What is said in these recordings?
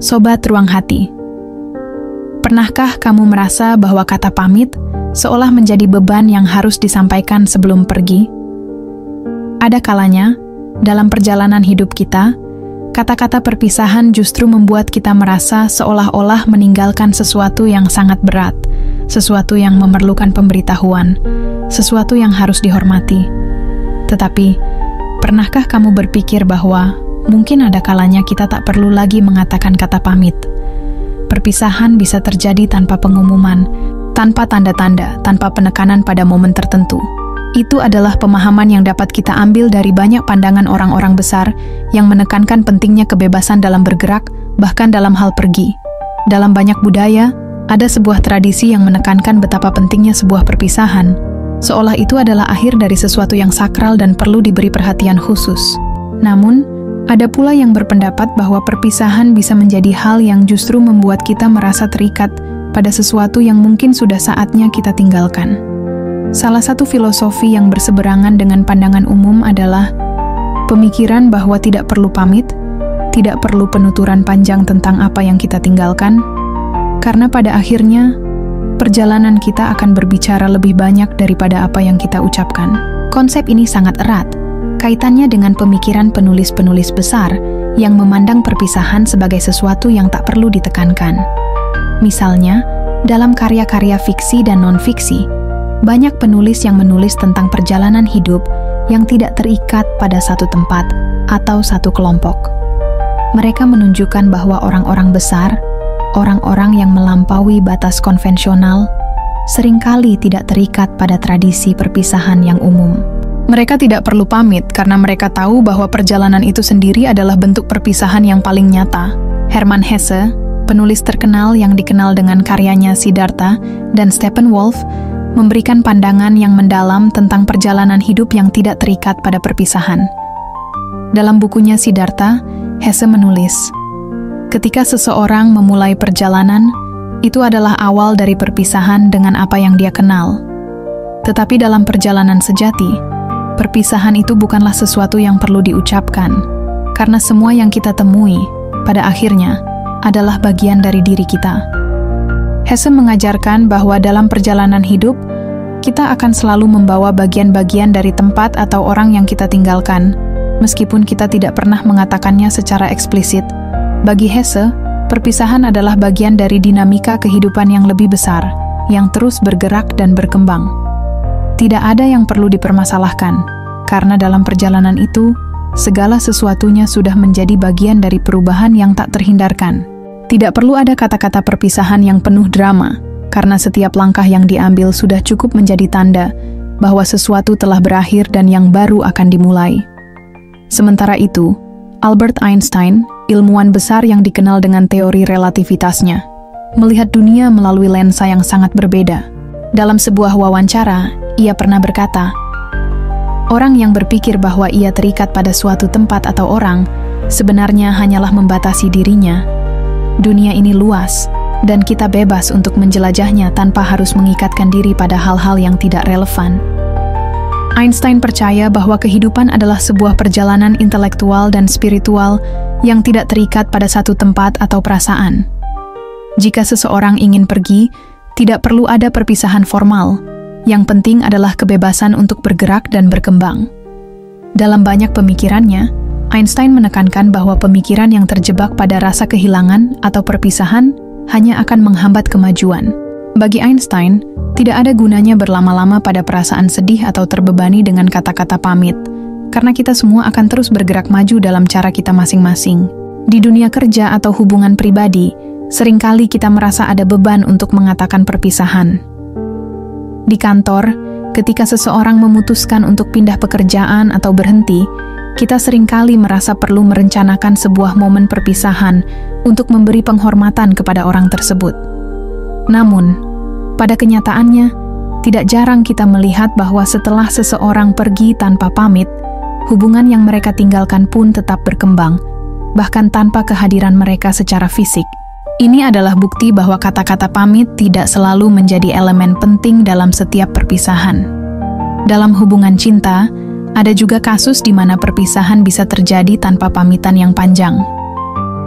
Sobat Ruang Hati, pernahkah kamu merasa bahwa kata pamit seolah menjadi beban yang harus disampaikan sebelum pergi? Ada kalanya, dalam perjalanan hidup kita, kata-kata perpisahan justru membuat kita merasa seolah-olah meninggalkan sesuatu yang sangat berat, sesuatu yang memerlukan pemberitahuan, sesuatu yang harus dihormati. Tetapi, pernahkah kamu berpikir bahwa mungkin ada kalanya kita tak perlu lagi mengatakan kata pamit? Perpisahan bisa terjadi tanpa pengumuman, tanpa tanda-tanda, tanpa penekanan pada momen tertentu. Itu adalah pemahaman yang dapat kita ambil dari banyak pandangan orang-orang besar yang menekankan pentingnya kebebasan dalam bergerak, bahkan dalam hal pergi. Dalam banyak budaya, ada sebuah tradisi yang menekankan betapa pentingnya sebuah perpisahan, seolah itu adalah akhir dari sesuatu yang sakral dan perlu diberi perhatian khusus. Namun, ada pula yang berpendapat bahwa perpisahan bisa menjadi hal yang justru membuat kita merasa terikat pada sesuatu yang mungkin sudah saatnya kita tinggalkan. Salah satu filosofi yang berseberangan dengan pandangan umum adalah pemikiran bahwa tidak perlu pamit, tidak perlu penuturan panjang tentang apa yang kita tinggalkan, karena pada akhirnya, perjalanan kita akan berbicara lebih banyak daripada apa yang kita ucapkan. Konsep ini sangat erat kaitannya dengan pemikiran penulis-penulis besar yang memandang perpisahan sebagai sesuatu yang tak perlu ditekankan. Misalnya, dalam karya-karya fiksi dan non-fiksi, banyak penulis yang menulis tentang perjalanan hidup yang tidak terikat pada satu tempat atau satu kelompok. Mereka menunjukkan bahwa orang-orang besar, orang-orang yang melampaui batas konvensional, seringkali tidak terikat pada tradisi perpisahan yang umum. Mereka tidak perlu pamit karena mereka tahu bahwa perjalanan itu sendiri adalah bentuk perpisahan yang paling nyata. Hermann Hesse, penulis terkenal yang dikenal dengan karyanya Siddhartha, dan Steppenwolf, memberikan pandangan yang mendalam tentang perjalanan hidup yang tidak terikat pada perpisahan. Dalam bukunya Siddhartha, Hesse menulis, ketika seseorang memulai perjalanan, itu adalah awal dari perpisahan dengan apa yang dia kenal. Tetapi dalam perjalanan sejati, perpisahan itu bukanlah sesuatu yang perlu diucapkan, karena semua yang kita temui, pada akhirnya, adalah bagian dari diri kita. Hesse mengajarkan bahwa dalam perjalanan hidup, kita akan selalu membawa bagian-bagian dari tempat atau orang yang kita tinggalkan, meskipun kita tidak pernah mengatakannya secara eksplisit. Bagi Hesse, perpisahan adalah bagian dari dinamika kehidupan yang lebih besar, yang terus bergerak dan berkembang. Tidak ada yang perlu dipermasalahkan, karena dalam perjalanan itu, segala sesuatunya sudah menjadi bagian dari perubahan yang tak terhindarkan. Tidak perlu ada kata-kata perpisahan yang penuh drama, karena setiap langkah yang diambil sudah cukup menjadi tanda bahwa sesuatu telah berakhir dan yang baru akan dimulai. Sementara itu, Albert Einstein, ilmuwan besar yang dikenal dengan teori relativitasnya, melihat dunia melalui lensa yang sangat berbeda. Dalam sebuah wawancara, ia pernah berkata, orang yang berpikir bahwa ia terikat pada suatu tempat atau orang, sebenarnya hanyalah membatasi dirinya. Dunia ini luas, dan kita bebas untuk menjelajahnya tanpa harus mengikatkan diri pada hal-hal yang tidak relevan. Einstein percaya bahwa kehidupan adalah sebuah perjalanan intelektual dan spiritual yang tidak terikat pada satu tempat atau perasaan. Jika seseorang ingin pergi, tidak perlu ada perpisahan formal. Yang penting adalah kebebasan untuk bergerak dan berkembang. Dalam banyak pemikirannya, Einstein menekankan bahwa pemikiran yang terjebak pada rasa kehilangan atau perpisahan hanya akan menghambat kemajuan. Bagi Einstein, tidak ada gunanya berlama-lama pada perasaan sedih atau terbebani dengan kata-kata pamit, karena kita semua akan terus bergerak maju dalam cara kita masing-masing. Di dunia kerja atau hubungan pribadi, seringkali kita merasa ada beban untuk mengatakan perpisahan. Di kantor, ketika seseorang memutuskan untuk pindah pekerjaan atau berhenti, kita seringkali merasa perlu merencanakan sebuah momen perpisahan untuk memberi penghormatan kepada orang tersebut. Namun, pada kenyataannya, tidak jarang kita melihat bahwa setelah seseorang pergi tanpa pamit, hubungan yang mereka tinggalkan pun tetap berkembang, bahkan tanpa kehadiran mereka secara fisik. Ini adalah bukti bahwa kata-kata pamit tidak selalu menjadi elemen penting dalam setiap perpisahan. Dalam hubungan cinta, ada juga kasus di mana perpisahan bisa terjadi tanpa pamitan yang panjang.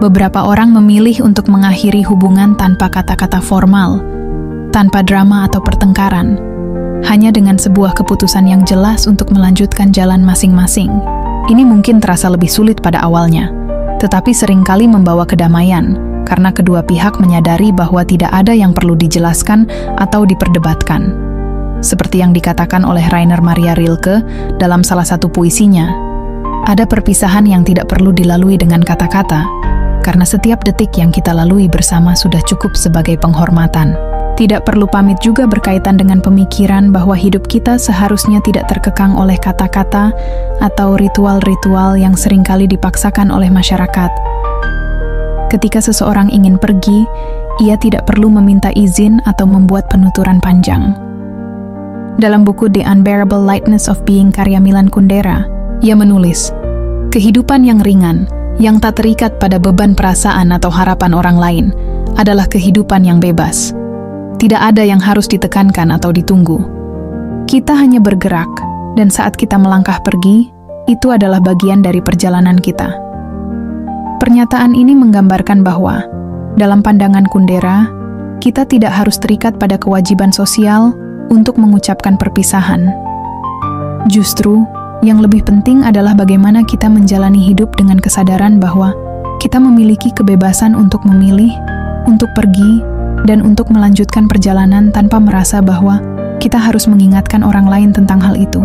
beberapa orang memilih untuk mengakhiri hubungan tanpa kata-kata formal, tanpa drama atau pertengkaran, hanya dengan sebuah keputusan yang jelas untuk melanjutkan jalan masing-masing. Ini mungkin terasa lebih sulit pada awalnya, tetapi seringkali membawa kedamaian, karena kedua pihak menyadari bahwa tidak ada yang perlu dijelaskan atau diperdebatkan. Seperti yang dikatakan oleh Rainer Maria Rilke dalam salah satu puisinya, ada perpisahan yang tidak perlu dilalui dengan kata-kata, karena setiap detik yang kita lalui bersama sudah cukup sebagai penghormatan. Tidak perlu pamit juga berkaitan dengan pemikiran bahwa hidup kita seharusnya tidak terkekang oleh kata-kata atau ritual-ritual yang seringkali dipaksakan oleh masyarakat. Ketika seseorang ingin pergi, ia tidak perlu meminta izin atau membuat penuturan panjang. Dalam buku The Unbearable Lightness of Being karya Milan Kundera, ia menulis, kehidupan yang ringan, yang tak terikat pada beban perasaan atau harapan orang lain, adalah kehidupan yang bebas. Tidak ada yang harus ditekankan atau ditunggu. Kita hanya bergerak, dan saat kita melangkah pergi, itu adalah bagian dari perjalanan kita. Pernyataan ini menggambarkan bahwa, dalam pandangan Kundera, kita tidak harus terikat pada kewajiban sosial untuk mengucapkan perpisahan. Justru, yang lebih penting adalah bagaimana kita menjalani hidup dengan kesadaran bahwa kita memiliki kebebasan untuk memilih, untuk pergi, dan untuk melanjutkan perjalanan tanpa merasa bahwa kita harus mengingatkan orang lain tentang hal itu.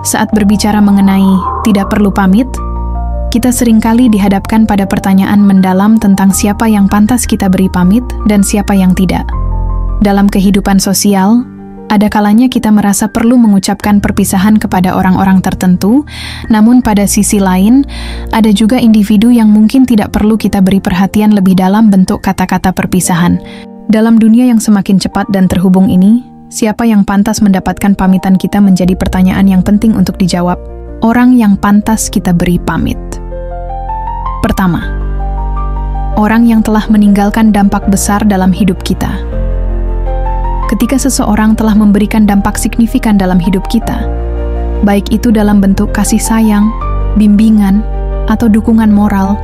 Saat berbicara mengenai tidak perlu pamit, kita seringkali dihadapkan pada pertanyaan mendalam tentang siapa yang pantas kita beri pamit dan siapa yang tidak. Dalam kehidupan sosial, ada kalanya kita merasa perlu mengucapkan perpisahan kepada orang-orang tertentu, namun pada sisi lain, ada juga individu yang mungkin tidak perlu kita beri perhatian lebih dalam bentuk kata-kata perpisahan. Dalam dunia yang semakin cepat dan terhubung ini, siapa yang pantas mendapatkan pamitan kita menjadi pertanyaan yang penting untuk dijawab. Orang yang pantas kita beri pamit. Pertama, orang yang telah meninggalkan dampak besar dalam hidup kita. Ketika seseorang telah memberikan dampak signifikan dalam hidup kita, baik itu dalam bentuk kasih sayang, bimbingan, atau dukungan moral,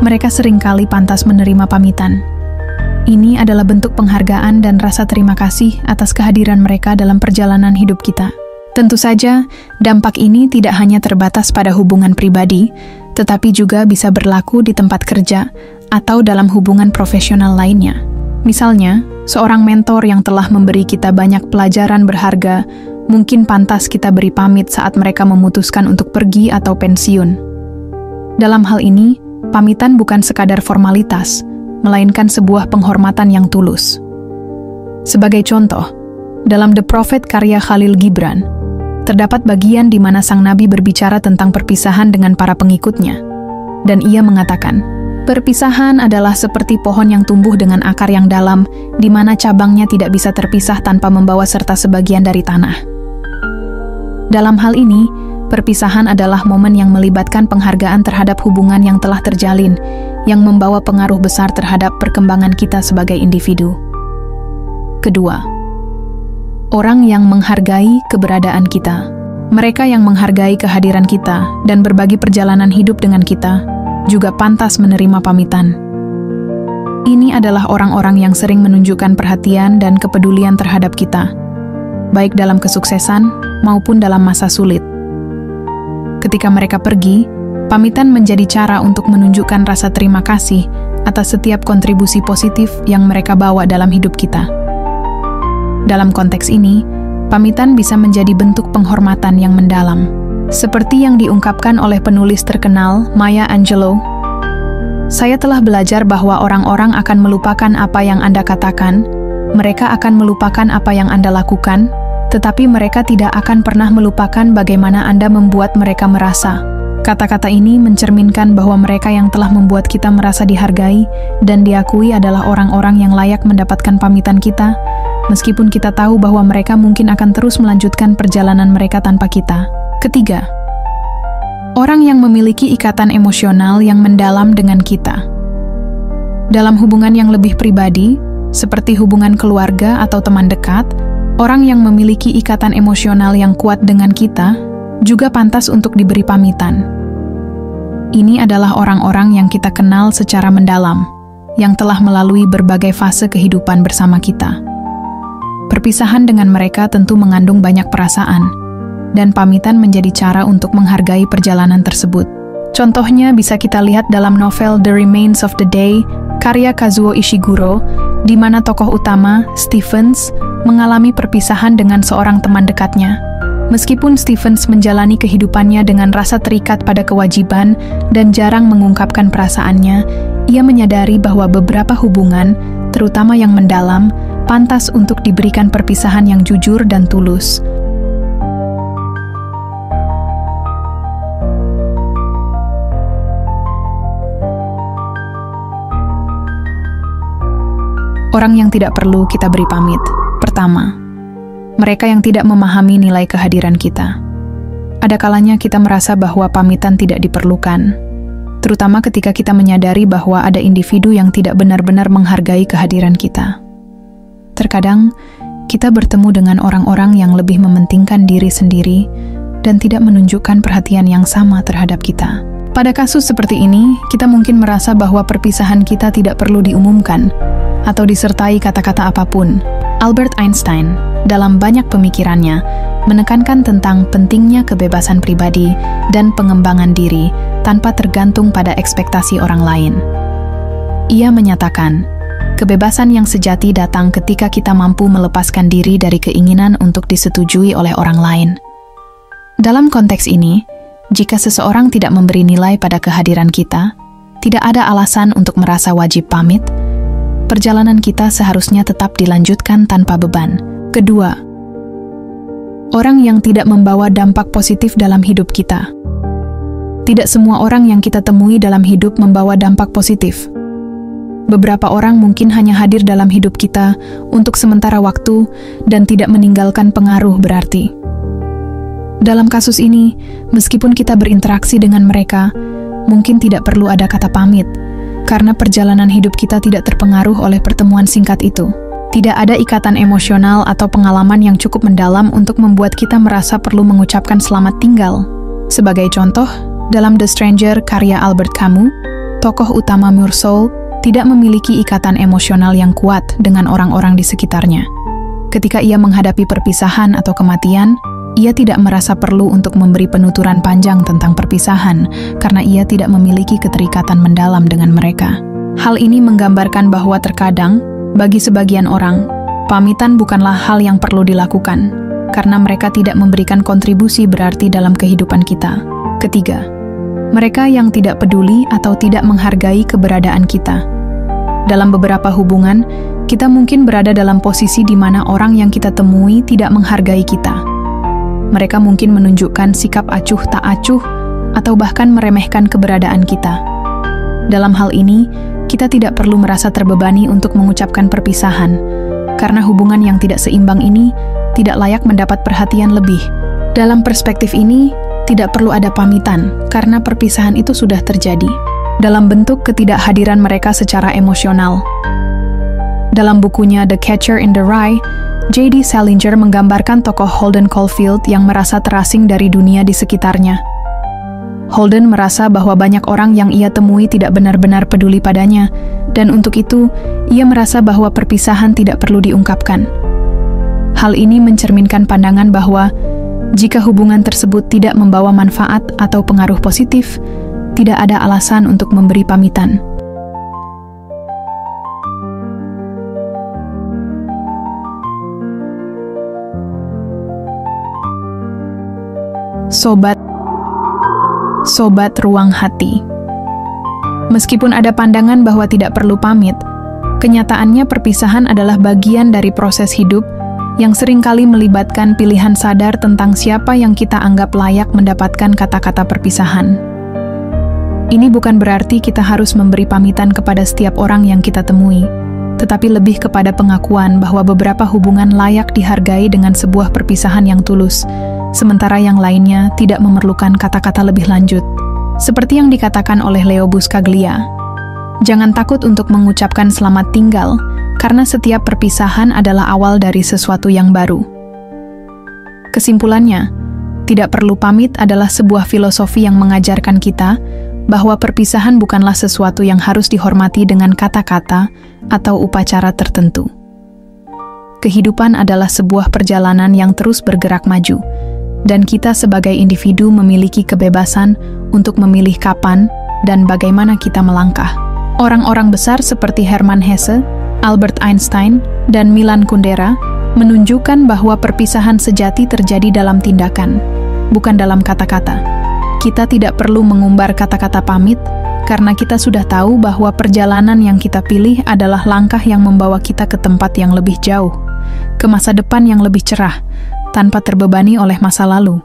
mereka seringkali pantas menerima pamitan. Ini adalah bentuk penghargaan dan rasa terima kasih atas kehadiran mereka dalam perjalanan hidup kita. Tentu saja, dampak ini tidak hanya terbatas pada hubungan pribadi, tetapi juga bisa berlaku di tempat kerja atau dalam hubungan profesional lainnya. Misalnya, seorang mentor yang telah memberi kita banyak pelajaran berharga, mungkin pantas kita beri pamit saat mereka memutuskan untuk pergi atau pensiun. Dalam hal ini, pamitan bukan sekadar formalitas, melainkan sebuah penghormatan yang tulus. Sebagai contoh, dalam The Prophet karya Khalil Gibran, terdapat bagian di mana sang nabi berbicara tentang perpisahan dengan para pengikutnya. Dan ia mengatakan, perpisahan adalah seperti pohon yang tumbuh dengan akar yang dalam, di mana cabangnya tidak bisa terpisah tanpa membawa serta sebagian dari tanah. Dalam hal ini, perpisahan adalah momen yang melibatkan penghargaan terhadap hubungan yang telah terjalin, yang membawa pengaruh besar terhadap perkembangan kita sebagai individu. Kedua, orang yang menghargai keberadaan kita. Mereka yang menghargai kehadiran kita dan berbagi perjalanan hidup dengan kita juga pantas menerima pamitan. Ini adalah orang-orang yang sering menunjukkan perhatian dan kepedulian terhadap kita, baik dalam kesuksesan maupun dalam masa sulit. Ketika mereka pergi, pamitan menjadi cara untuk menunjukkan rasa terima kasih atas setiap kontribusi positif yang mereka bawa dalam hidup kita. Dalam konteks ini, pamitan bisa menjadi bentuk penghormatan yang mendalam. Seperti yang diungkapkan oleh penulis terkenal Maya Angelou, saya telah belajar bahwa orang-orang akan melupakan apa yang Anda katakan, mereka akan melupakan apa yang Anda lakukan, tetapi mereka tidak akan pernah melupakan bagaimana Anda membuat mereka merasa. Kata-kata ini mencerminkan bahwa mereka yang telah membuat kita merasa dihargai dan diakui adalah orang-orang yang layak mendapatkan pamitan kita, meskipun kita tahu bahwa mereka mungkin akan terus melanjutkan perjalanan mereka tanpa kita. Ketiga, orang yang memiliki ikatan emosional yang mendalam dengan kita. Dalam hubungan yang lebih pribadi, seperti hubungan keluarga atau teman dekat, Orang yang memiliki ikatan emosional yang kuat dengan kita juga pantas untuk diberi pamitan. Ini adalah orang-orang yang kita kenal secara mendalam, yang telah melalui berbagai fase kehidupan bersama kita. Perpisahan dengan mereka tentu mengandung banyak perasaan, dan pamitan menjadi cara untuk menghargai perjalanan tersebut. Contohnya bisa kita lihat dalam novel The Remains of the Day, karya Kazuo Ishiguro, di mana tokoh utama, Stephens, mengalami perpisahan dengan seorang teman dekatnya. Meskipun Stephens menjalani kehidupannya dengan rasa terikat pada kewajiban dan jarang mengungkapkan perasaannya, ia menyadari bahwa beberapa hubungan, terutama yang mendalam, pantas untuk diberikan perpisahan yang jujur dan tulus. Orang yang tidak perlu kita beri pamit. Pertama, mereka yang tidak memahami nilai kehadiran kita. Ada kalanya kita merasa bahwa pamitan tidak diperlukan, terutama ketika kita menyadari bahwa ada individu yang tidak benar-benar menghargai kehadiran kita. Terkadang, kita bertemu dengan orang-orang yang lebih mementingkan diri sendiri dan tidak menunjukkan perhatian yang sama terhadap kita. Pada kasus seperti ini, kita mungkin merasa bahwa perpisahan kita tidak perlu diumumkan atau disertai kata-kata apapun. Albert Einstein, dalam banyak pemikirannya, menekankan tentang pentingnya kebebasan pribadi dan pengembangan diri tanpa tergantung pada ekspektasi orang lain. Ia menyatakan, kebebasan yang sejati datang ketika kita mampu melepaskan diri dari keinginan untuk disetujui oleh orang lain. Dalam konteks ini, jika seseorang tidak memberi nilai pada kehadiran kita, tidak ada alasan untuk merasa wajib pamit. Perjalanan kita seharusnya tetap dilanjutkan tanpa beban. Kedua, orang yang tidak membawa dampak positif dalam hidup kita. Tidak semua orang yang kita temui dalam hidup membawa dampak positif. Beberapa orang mungkin hanya hadir dalam hidup kita untuk sementara waktu dan tidak meninggalkan pengaruh berarti. Dalam kasus ini, meskipun kita berinteraksi dengan mereka, mungkin tidak perlu ada kata pamit, karena perjalanan hidup kita tidak terpengaruh oleh pertemuan singkat itu. Tidak ada ikatan emosional atau pengalaman yang cukup mendalam untuk membuat kita merasa perlu mengucapkan selamat tinggal. Sebagai contoh, dalam The Stranger karya Albert Camus, tokoh utama Meursault tidak memiliki ikatan emosional yang kuat dengan orang-orang di sekitarnya. Ketika ia menghadapi perpisahan atau kematian, ia tidak merasa perlu untuk memberi penuturan panjang tentang perpisahan karena ia tidak memiliki keterikatan mendalam dengan mereka. Hal ini menggambarkan bahwa terkadang, bagi sebagian orang, pamitan bukanlah hal yang perlu dilakukan karena mereka tidak memberikan kontribusi berarti dalam kehidupan kita. Ketiga, mereka yang tidak peduli atau tidak menghargai keberadaan kita. Dalam beberapa hubungan, kita mungkin berada dalam posisi di mana orang yang kita temui tidak menghargai kita. Mereka mungkin menunjukkan sikap acuh tak acuh atau bahkan meremehkan keberadaan kita. Dalam hal ini, kita tidak perlu merasa terbebani untuk mengucapkan perpisahan, karena hubungan yang tidak seimbang ini tidak layak mendapat perhatian lebih. Dalam perspektif ini, tidak perlu ada pamitan, karena perpisahan itu sudah terjadi, dalam bentuk ketidakhadiran mereka secara emosional. Dalam bukunya The Catcher in the Rye, J.D. Salinger menggambarkan tokoh Holden Caulfield yang merasa terasing dari dunia di sekitarnya. Holden merasa bahwa banyak orang yang ia temui tidak benar-benar peduli padanya, dan untuk itu, ia merasa bahwa perpisahan tidak perlu diungkapkan. Hal ini mencerminkan pandangan bahwa, jika hubungan tersebut tidak membawa manfaat atau pengaruh positif, tidak ada alasan untuk memberi pamitan. Sobat ruang hati. Meskipun ada pandangan bahwa tidak perlu pamit, kenyataannya perpisahan adalah bagian dari proses hidup yang seringkali melibatkan pilihan sadar tentang siapa yang kita anggap layak mendapatkan kata-kata perpisahan. Ini bukan berarti kita harus memberi pamitan kepada setiap orang yang kita temui, tetapi lebih kepada pengakuan bahwa beberapa hubungan layak dihargai dengan sebuah perpisahan yang tulus, sementara yang lainnya tidak memerlukan kata-kata lebih lanjut. Seperti yang dikatakan oleh Leo Buscaglia, jangan takut untuk mengucapkan selamat tinggal, karena setiap perpisahan adalah awal dari sesuatu yang baru. Kesimpulannya, tidak perlu pamit adalah sebuah filosofi yang mengajarkan kita bahwa perpisahan bukanlah sesuatu yang harus dihormati dengan kata-kata atau upacara tertentu. Kehidupan adalah sebuah perjalanan yang terus bergerak maju, dan kita sebagai individu memiliki kebebasan untuk memilih kapan dan bagaimana kita melangkah. Orang-orang besar seperti Hermann Hesse, Albert Einstein, dan Milan Kundera menunjukkan bahwa perpisahan sejati terjadi dalam tindakan, bukan dalam kata-kata. Kita tidak perlu mengumbar kata-kata pamit, karena kita sudah tahu bahwa perjalanan yang kita pilih adalah langkah yang membawa kita ke tempat yang lebih jauh, ke masa depan yang lebih cerah, tanpa terbebani oleh masa lalu.